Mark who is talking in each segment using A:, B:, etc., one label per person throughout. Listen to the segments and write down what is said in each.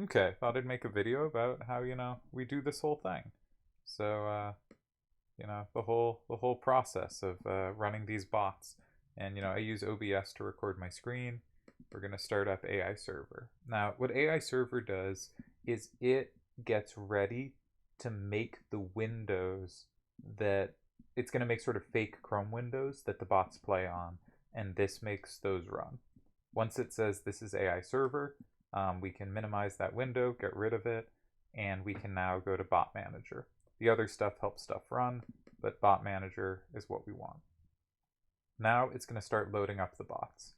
A: Okay, thought I'd make a video about how, we do this whole thing. So, the whole process of running these bots. And, I use OBS to record my screen. We're going to start up AI server. Now, what AI server does is it gets ready to make the windows that it's going to make sort of fake Chrome windows that the bots play on, and this makes those run. Once it says this is AI server, we can minimize that window, get rid of it, and we can now go to bot manager. The other stuff helps stuff run, but bot manager is what we want. Now it's going to start loading up the bots.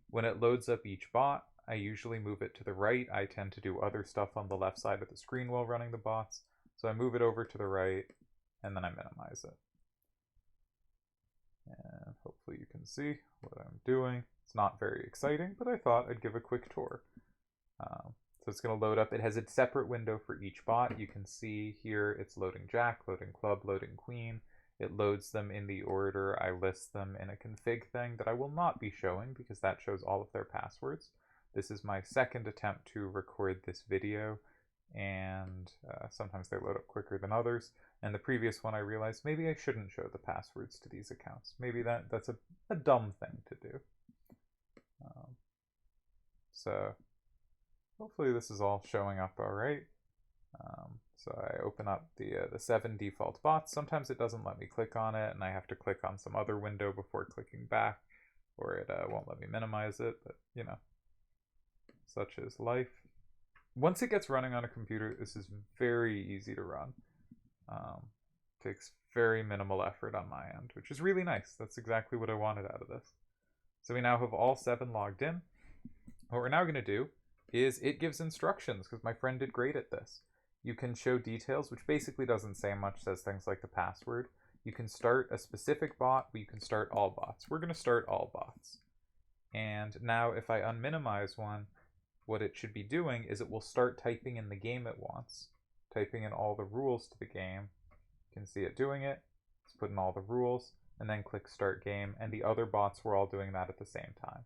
A: When it loads up each bot, I usually move it to the right. I tend to do other stuff on the left side of the screen while running the bots. So I move it over to the right, and then I minimize it. And hopefully you can see what I'm doing. It's not very exciting, but I thought I'd give a quick tour. So it's going to load up. It has a separate window for each bot. You can see here it's loading Jack, loading Club, loading Queen. It loads them in the order I list them in a config thing that I will not be showing because that shows all of their passwords. This is my second attempt to record this video, and sometimes they load up quicker than others. And the previous one I realized maybe I shouldn't show the passwords to these accounts. Maybe that's a dumb thing to do. So hopefully this is all showing up all right. So I open up the 7 default bots. Sometimes it doesn't let me click on it, and I have to click on some other window before clicking back, or it won't let me minimize it, but such is life. Once it gets running on a computer, this is very easy to run. Takes very minimal effort on my end, which is really nice. That's exactly what I wanted out of this. So we now have all 7 logged in. What we're now going to do is it gives instructions, because my friend did great at this. You can show details, which basically doesn't say much, says things like the password. You can start a specific bot, but you can start all bots. We're going to start all bots. And now if I unminimize one, what it should be doing is it will start typing in the game it wants, typing in all the rules to the game. You can see it doing it. It's putting all the rules, and then click start game, and the other bots were all doing that at the same time.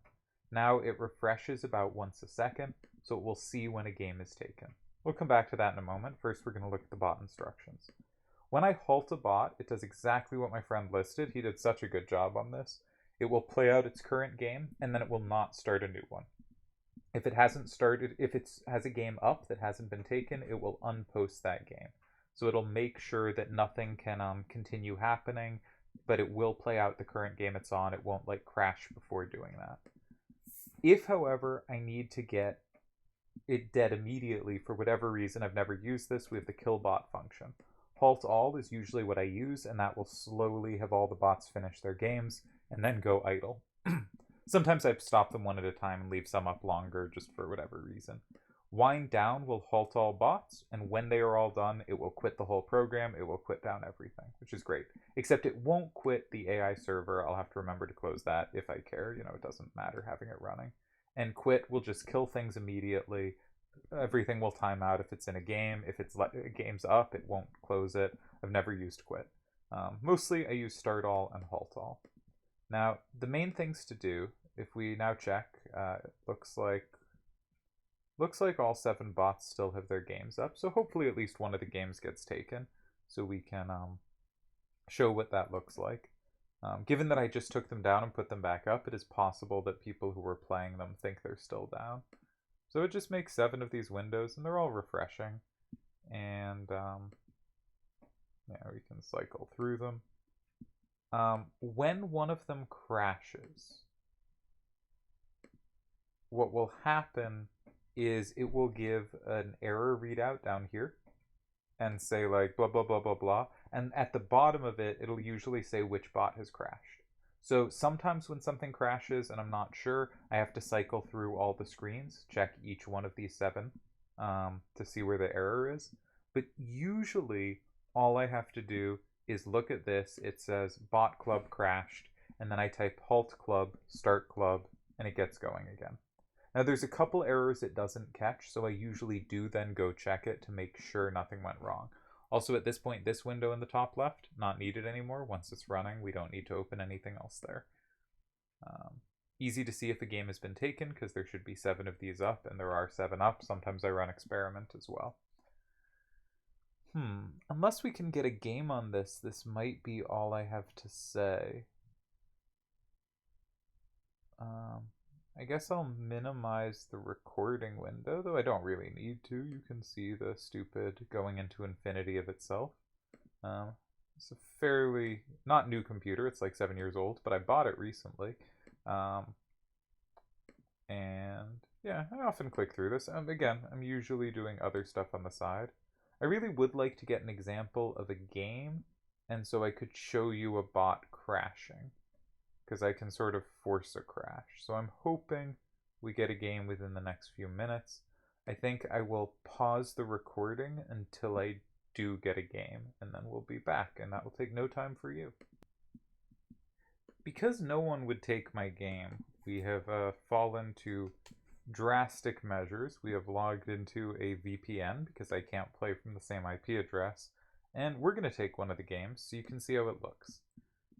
A: Now it refreshes about once a second, so it will see when a game is taken. We'll come back to that in a moment. First, we're going to look at the bot instructions. When I halt a bot, it does exactly what my friend listed. He did such a good job on this. It will play out its current game, and then it will not start a new one. If it hasn't started, if it has a game up that hasn't been taken, it will unpost that game. So it'll make sure that nothing can continue happening, but it will play out the current game it's on. It won't crash before doing that. If, however, I need to get it dead immediately for whatever reason, I've never used this, we have the kill bot function. Halt all is usually what I use, and that will slowly have all the bots finish their games and then go idle. Sometimes I stop them one at a time and leave some up longer just for whatever reason. Wind down will halt all bots, and when they are all done, it will quit the whole program. It will quit down everything, which is great. Except it won't quit the AI server. I'll have to remember to close that if I care. It doesn't matter having it running. And quit will just kill things immediately. Everything will time out if it's in a game. If a game's up, it won't close it. I've never used quit. Mostly I use start all and halt all. Now, the main things to do, if we now check, it looks like all 7 bots still have their games up, so hopefully at least one of the games gets taken, so we can show what that looks like. Given that I just took them down and put them back up, it is possible that people who were playing them think they're still down. So it just makes 7 of these windows, and they're all refreshing. And yeah, we can cycle through them. When one of them crashes, what will happen is it will give an error readout down here and say blah blah blah blah blah, and at the bottom of it it'll usually say which bot has crashed. So sometimes when something crashes and I'm not sure, I have to cycle through all the screens, check each one of these 7 to see where the error is. But usually all I have to do is look at this. It says bot club crashed, and then I type halt club, start club, and it gets going again. Now there's a couple errors it doesn't catch, so I usually do then go check it to make sure nothing went wrong. Also at this point, this window in the top left, not needed anymore. Once it's running, we don't need to open anything else there. Easy to see if a game has been taken because there should be 7 of these up, and there are 7 up. Sometimes I run experiment as well. Unless we can get a game on this, this might be all I have to say. I guess I'll minimize the recording window, though I don't really need to. You can see the stupid going into infinity of itself. It's a fairly, not new computer, it's like 7 years old, but I bought it recently. And yeah, I often click through this. Again, I'm usually doing other stuff on the side. I really would like to get an example of a game, and so I could show you a bot crashing, because I can sort of force a crash. So I'm hoping we get a game within the next few minutes. I think I will pause the recording until I do get a game, and then we'll be back, and that will take no time for you. Because no one would take my game, we have fallen to drastic measures. We have logged into a VPN because I can't play from the same IP address, and we're going to take one of the games so you can see how it looks.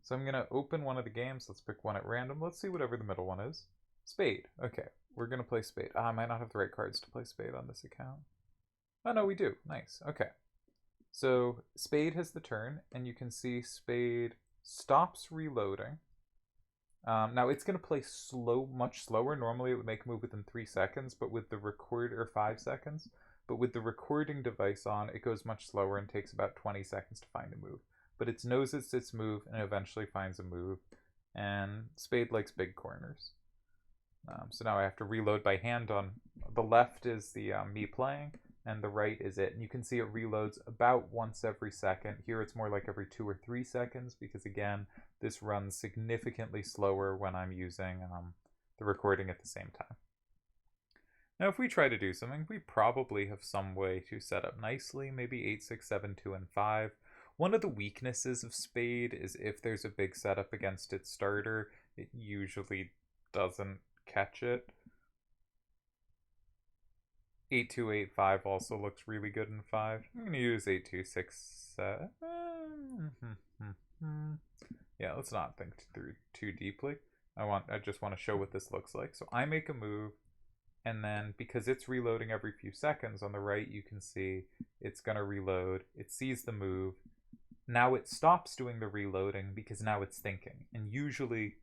A: So I'm going to open one of the games. Let's pick one at random. Let's see whatever the middle one is. Spade. Okay, we're going to play Spade. I might not have the right cards to play Spade on this account. Oh, no, we do. Nice. Okay. So Spade has the turn, and you can see Spade stops reloading. Now it's going to play much slower. Normally it would make a move within 3 seconds, but with the or 5 seconds. But with the recording device on, it goes much slower and takes about 20 seconds to find a move. But it knows it's its move and eventually finds a move. And Spade likes big corners. So now I have to reload by hand. On the left is the me playing, and the right is it. And you can see it reloads about once every second. Here it's more like every 2 or 3 seconds because, again, this runs significantly slower when I'm using the recording at the same time. Now, if we try to do something, we probably have some way to set up nicely, maybe 8, 6, 7, 2, and 5. One of the weaknesses of Spade is if there's a big setup against its starter, it usually doesn't catch it. 8, 2, 8, 5 also looks really good in 5. I'm going to use 8, 2, 6, 7. Yeah, let's not think through too deeply. I just want to show what this looks like. So I make a move, and then because it's reloading every few seconds, on the right you can see it's going to reload. It sees the move. Now it stops doing the reloading because now it's thinking. And usually,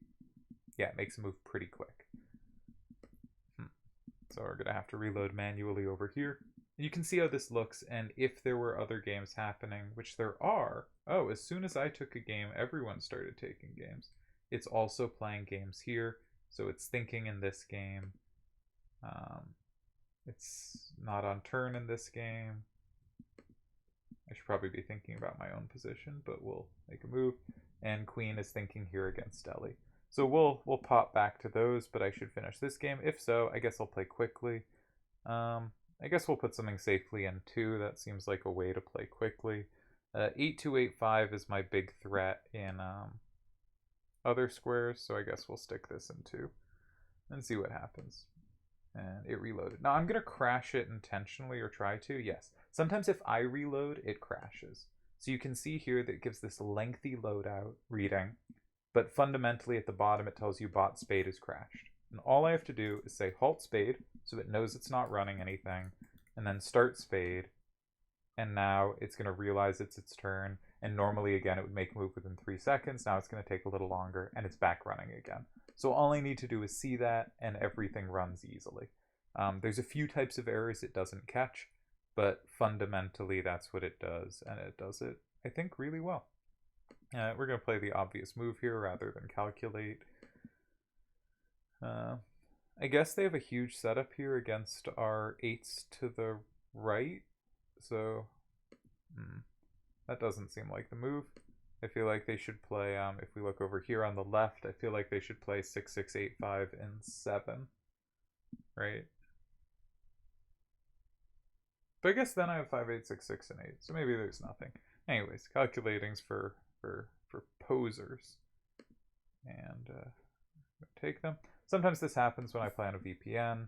A: yeah, it makes a move pretty quick. So we're going to have to reload manually over here. You can see how this looks, and if there were other games happening, which there are. Oh, as soon as I took a game, everyone started taking games. It's also playing games here, so it's thinking in this game. It's not on turn in this game. I should probably be thinking about my own position, but we'll make a move. And Queen is thinking here against Deli. So we'll pop back to those, but I should finish this game. If so, I guess I'll play quickly. I guess we'll put something safely in 2. That seems like a way to play quickly. 8, 2, 8, 5 is my big threat in other squares, so I guess we'll stick this in 2 and see what happens. And it reloaded. Now I'm going to crash it intentionally, or try to. Yes. Sometimes if I reload, it crashes. So you can see here that it gives this lengthy loadout reading, but fundamentally at the bottom it tells you bot Spade is crashed. And all I have to do is say halt Spade, so it knows it's not running anything, and then start Spade, and now it's going to realize it's its turn, and normally again it would make a move within 3 seconds. Now it's going to take a little longer, and it's back running again. So all I need to do is see that, and everything runs easily. There's a few types of errors it doesn't catch, but fundamentally that's what it does, and it does it, I think, really well. We're going to play the obvious move here rather than calculate. I guess they have a huge setup here against our 8s to the right, so that doesn't seem like the move. I feel like they should play, if we look over here on the left, I feel like they should play 6, 6, 8, 5, and 7, right? But I guess then I have 5, 8, 6, 6, and 8, so maybe there's nothing. Anyways, calculating's for posers, and take them. Sometimes this happens when I play on a VPN.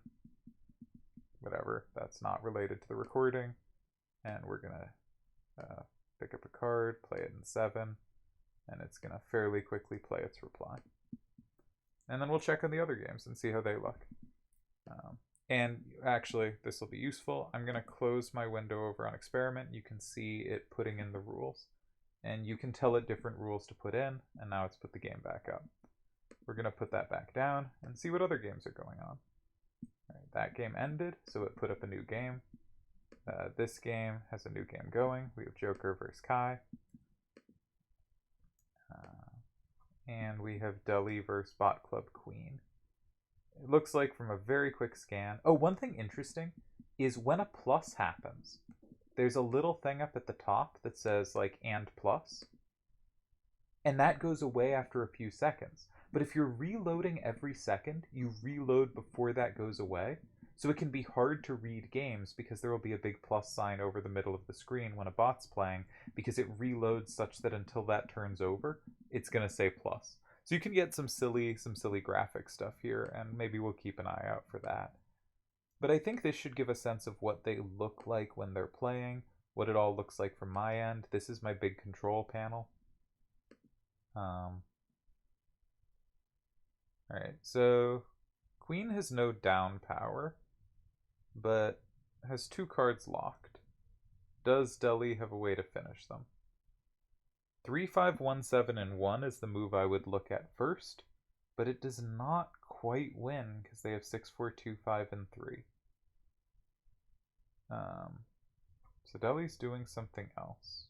A: Whatever, that's not related to the recording. And we're gonna pick up a card, play it in 7, and it's gonna fairly quickly play its reply. And then we'll check on the other games and see how they look. And actually, this will be useful. I'm going to close my window over on experiment. You can see it putting in the rules. And you can tell it different rules to put in, and now it's put the game back up. We're going to put that back down and see what other games are going on. All right, that game ended, so it put up a new game. This game has a new game going. We have Joker versus Kai. And we have Deli versus Bot Club Queen. It looks like from a very quick scan. Oh, one thing interesting is when a plus happens, there's a little thing up at the top that says like and plus. And that goes away after a few seconds. But if you're reloading every second, you reload before that goes away. So it can be hard to read games because there will be a big plus sign over the middle of the screen when a bot's playing, because it reloads such that until that turns over, it's going to say plus. So you can get some silly graphic stuff here, and maybe we'll keep an eye out for that. But I think this should give a sense of what they look like when they're playing, what it all looks like from my end. This is my big control panel. Alright, so Queen has no down power, but has 2 cards locked. Does Deli have a way to finish them? 3, 5, 1, 7, and 1 is the move I would look at first, but it does not quite win because they have 6, 4, 2, 5, and 3. So Deli's doing something else.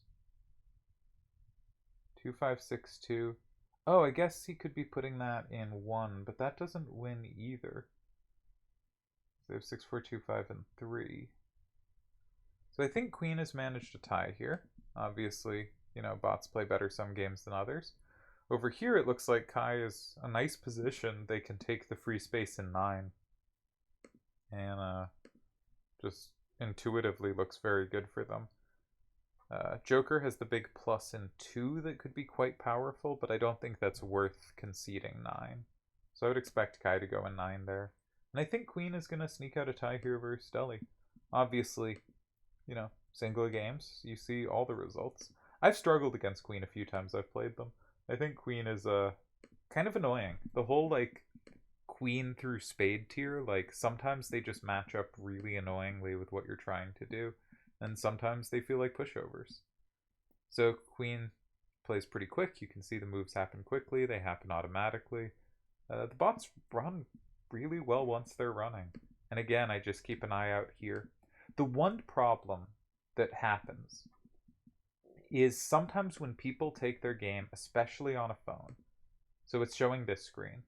A: 2, 5, 6, 2. Oh, I guess he could be putting that in 1, but that doesn't win either. They have 6, 4, 2, 5, and 3. So I think Queen has managed to tie here. Obviously, you know, bots play better some games than others. Over here, it looks like Kai is a nice position. They can take the free space in 9. And just intuitively looks very good for them. Joker has the big plus in 2 that could be quite powerful, but I don't think that's worth conceding 9. So I would expect Kai to go in 9 there. And I think Queen is going to sneak out a tie here versus Deli. Obviously, you know, single games, you see all the results. I've struggled against Queen a few times I've played them. I think Queen is kind of annoying. The whole, like, Queen through Spade tier, like, sometimes they just match up really annoyingly with what you're trying to do. And sometimes they feel like pushovers. So Queen plays pretty quick. You can see the moves happen quickly. They happen automatically. The bots run really well once they're running. And again, I just keep an eye out here. The one problem that happens is sometimes when people take their game, especially on a phone, so it's showing this screen,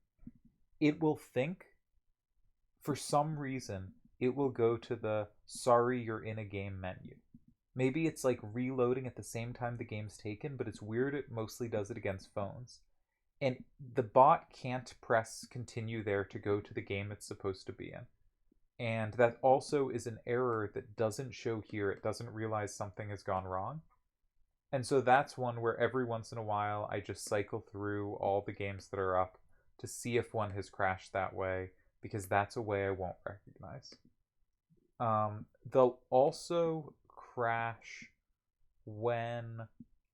A: it will think, for some reason, it will go to the sorry you're in a game menu. Maybe it's like reloading at the same time the game's taken, but it's weird it mostly does it against phones. And the bot can't press continue there to go to the game it's supposed to be in. And that also is an error that doesn't show here. It doesn't realize something has gone wrong. And so that's one where every once in a while I just cycle through all the games that are up to see if one has crashed that way, because that's a way I won't recognize. They'll also crash when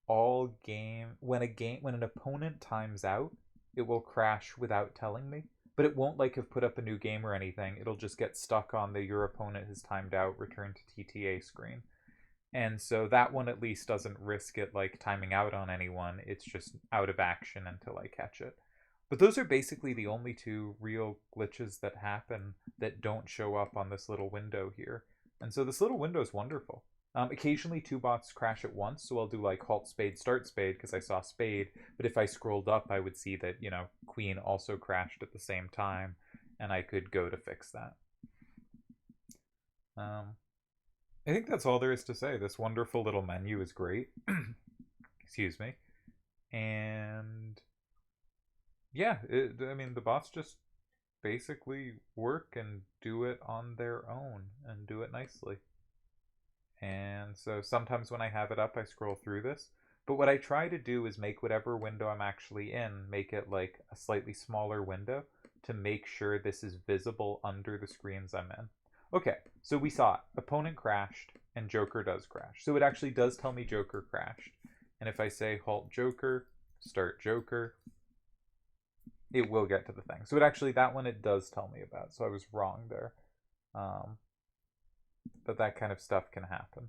A: an opponent times out. It will crash without telling me, but it won't like have put up a new game or anything. It'll just get stuck on the your opponent has timed out, return to TTA screen. And so that one at least doesn't risk it like timing out on anyone. It's just out of action until I catch it. But those are basically the only 2 real glitches that happen that don't show up on this little window here. And so this little window is wonderful. Occasionally 2 bots crash at once, so I'll do like halt spade, start spade, because I saw spade. But if I scrolled up, I would see that, you know, Queen also crashed at the same time, and I could go to fix that. I think that's all there is to say. This wonderful little menu is great. Excuse me. And yeah, I mean, the bots just basically work and do it on their own and do it nicely. And so sometimes when I have it up, I scroll through this. But what I try to do is make whatever window I'm actually in, make it like a slightly smaller window to make sure this is visible under the screens I'm in. Okay, so we saw it. Opponent crashed, and Joker does crash. So it actually does tell me Joker crashed. And if I say halt Joker, start Joker, it will get to the thing. So it actually, that one it does tell me about. So I was wrong there. But that kind of stuff can happen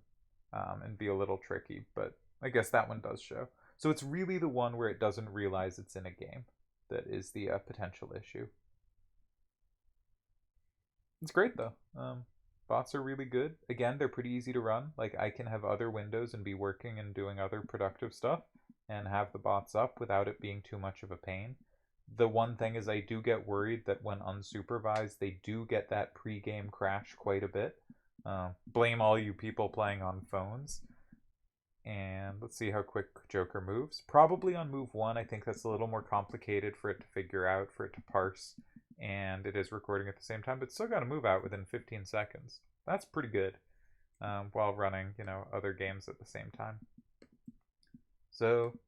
A: and be a little tricky. But I guess that one does show. So it's really the one where it doesn't realize it's in a game that is the potential issue. It's great though. Bots are really good. Again, they're pretty easy to run. Like, I can have other windows and be working and doing other productive stuff and have the bots up without it being too much of a pain. The one thing is I do get worried that when unsupervised, they do get that pre-game crash quite a bit. Blame all you people playing on phones. And let's see how quick Joker moves. Probably on move 1, I think that's a little more complicated for it to figure out, for it to parse. And it is recording at the same time, but still got to move out within 15 seconds. That's pretty good while running, other games at the same time. So,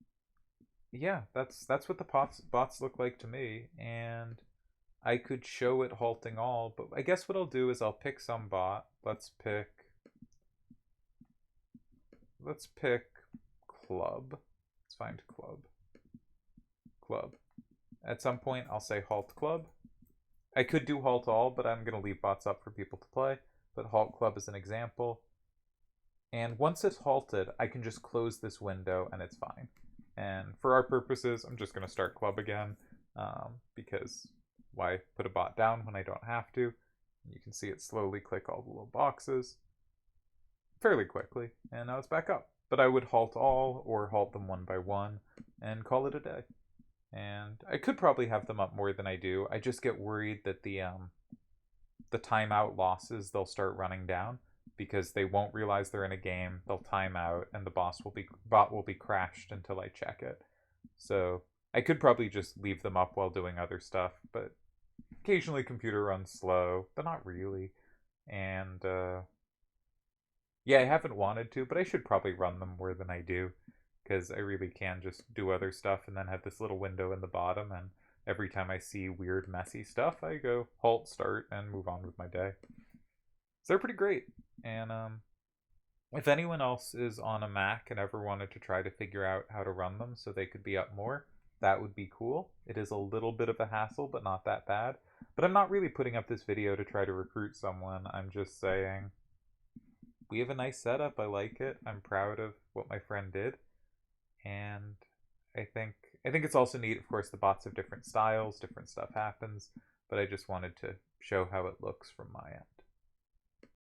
A: yeah, that's what the bots look like to me, and I could show it halting all, but I guess what I'll do is I'll pick some bot. Let's pick club. Let's find club. At some point, I'll say halt club. I could do halt all, but I'm going to leave bots up for people to play. But halt club is an example. And once it's halted, I can just close this window and it's fine. And for our purposes, I'm just going to start club again because why put a bot down when I don't have to? You can see it slowly click all the little boxes fairly quickly, and now it's back up. But I would halt all or halt them one by one and call it a day. And I could probably have them up more than I do. I just get worried that the timeout losses, they'll start running down because they won't realize they're in a game. They'll time out, and the bot will be crashed until I check it. So I could probably just leave them up while doing other stuff, but occasionally computer runs slow, but not really. And yeah, I haven't wanted to, but I should probably run them more than I do, because I really can just do other stuff and then have this little window in the bottom, and every time I see weird, messy stuff, I go halt, start, and move on with my day. So they're pretty great. And if anyone else is on a Mac and ever wanted to try to figure out how to run them so they could be up more, that would be cool. It is a little bit of a hassle, but not that bad. But I'm not really putting up this video to try to recruit someone. I'm just saying, we have a nice setup. I like it. I'm proud of what my friend did. And I think it's also neat. Of course, the bots have different styles, different stuff happens, but I just wanted to show how it looks from my end.